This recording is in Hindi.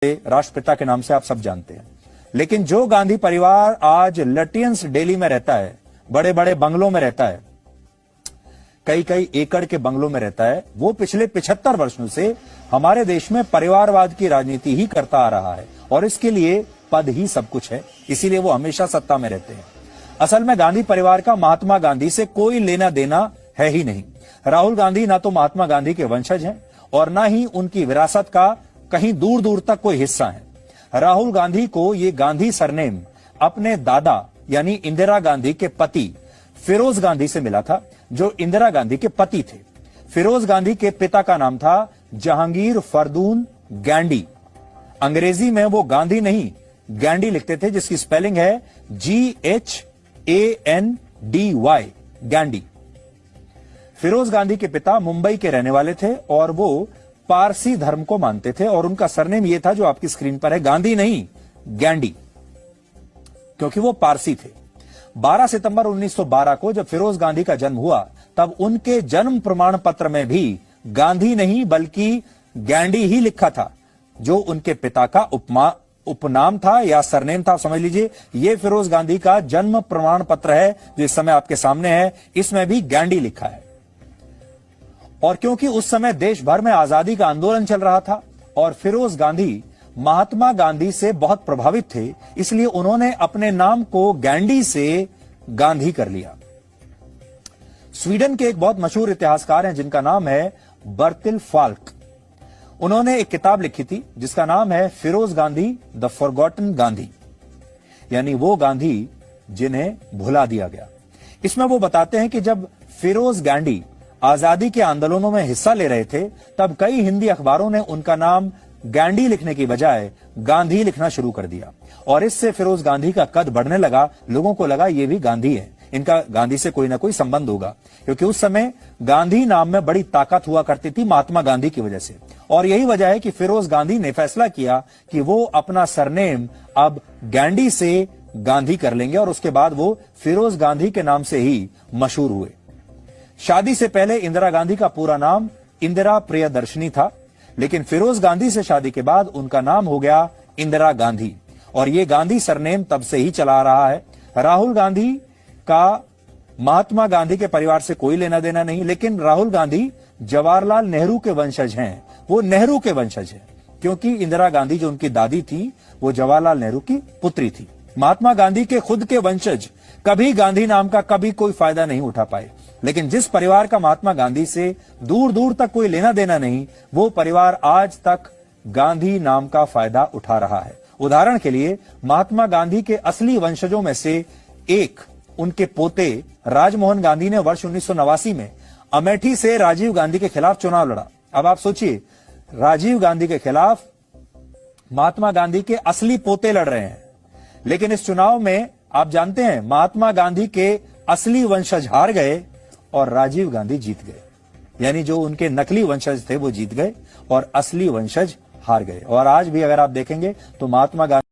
राष्ट्रपिता के नाम से आप सब जानते हैं। लेकिन जो गांधी परिवार आज लटियंस दिल्ली में रहता है, बड़े बड़े बंगलों में रहता है, कई कई एकड़ के बंगलों में रहता है, वो पिछले 75 वर्षों से हमारे देश में परिवारवाद की राजनीति ही करता आ रहा है और इसके लिए पद ही सब कुछ है, इसीलिए वो हमेशा सत्ता में रहते हैं। असल में गांधी परिवार का महात्मा गांधी से कोई लेना देना है ही नहीं। राहुल गांधी ना तो महात्मा गांधी के वंशज हैं और ना ही उनकी विरासत का कहीं दूर दूर तक कोई हिस्सा है। राहुल गांधी को ये गांधी सरनेम अपने दादा यानी इंदिरा गांधी के पति फिरोज गांधी से मिला था, जो इंदिरा गांधी के पति थे। फिरोज गांधी के पिता का नाम था जहांगीर फरदून गैंडी। अंग्रेजी में वो गांधी नहीं गैंडी लिखते थे, जिसकी स्पेलिंग है GHANDY, गैंडी। फिरोज गांधी के पिता मुंबई के रहने वाले थे और वो पारसी धर्म को मानते थे और उनका सरनेम ये था जो आपकी स्क्रीन पर है, गांधी नहीं गैंडी, क्योंकि वो पारसी थे। 12 सितंबर 1912 को जब फिरोज गांधी का जन्म हुआ तब उनके जन्म प्रमाण पत्र में भी गांधी नहीं बल्कि गैंडी ही लिखा था, जो उनके पिता का उपनाम था या सरनेम था, समझ लीजिए। ये फिरोज गांधी का जन्म प्रमाण पत्र है जो इस समय आपके सामने है, इसमें भी गैंडी लिखा है। और क्योंकि उस समय देश भर में आजादी का आंदोलन चल रहा था और फिरोज गांधी महात्मा गांधी से बहुत प्रभावित थे, इसलिए उन्होंने अपने नाम को गैंडी से गांधी कर लिया। स्वीडन के एक बहुत मशहूर इतिहासकार हैं जिनका नाम है बर्तिल फाल्क। उन्होंने एक किताब लिखी थी जिसका नाम है फिरोज गांधी द फॉरगॉटन गांधी, यानी वो गांधी जिन्हें भुला दिया गया। इसमें वो बताते हैं कि जब फिरोज गांधी आजादी के आंदोलनों में हिस्सा ले रहे थे तब कई हिंदी अखबारों ने उनका नाम गांधी लिखने की बजाय गांधी लिखना शुरू कर दिया और इससे फिरोज गांधी का कद बढ़ने लगा। लोगों को लगा ये भी गांधी है, इनका गांधी से कोई ना कोई संबंध होगा, क्योंकि उस समय गांधी नाम में बड़ी ताकत हुआ करती थी महात्मा गांधी की वजह से। और यही वजह है कि फिरोज गांधी ने फैसला किया कि वो अपना सरनेम अब गैंडी से गांधी कर लेंगे और उसके बाद वो फिरोज गांधी के नाम से ही मशहूर हुए। शादी से पहले इंदिरा गांधी का पूरा नाम इंदिरा प्रियदर्शनी था, लेकिन फिरोज गांधी से शादी के बाद उनका नाम हो गया इंदिरा गांधी और ये गांधी सरनेम तब से ही चला आ रहा है। राहुल गांधी का महात्मा गांधी के परिवार से कोई लेना देना नहीं, लेकिन राहुल गांधी जवाहरलाल नेहरू के वंशज हैं। वो नेहरू के वंशज हैं क्योंकि इंदिरा गांधी जो उनकी दादी थी वो जवाहरलाल नेहरू की पुत्री थी। महात्मा गांधी के खुद के वंशज कभी गांधी नाम का कभी कोई फायदा नहीं उठा पाए, लेकिन जिस परिवार का महात्मा गांधी से दूर दूर तक कोई लेना देना नहीं, वो परिवार आज तक गांधी नाम का फायदा उठा रहा है। उदाहरण के लिए महात्मा गांधी के असली वंशजों में से एक उनके पोते राजमोहन गांधी ने वर्ष 1989 में अमेठी से राजीव गांधी के खिलाफ चुनाव लड़ा। अब आप सोचिए, राजीव गांधी के खिलाफ महात्मा गांधी के असली पोते लड़ रहे हैं, लेकिन इस चुनाव में आप जानते हैं महात्मा गांधी के असली वंशज हार गए और राजीव गांधी जीत गए। यानी जो उनके नकली वंशज थे वो जीत गए और असली वंशज हार गए। और आज भी अगर आप देखेंगे तो महात्मा गांधी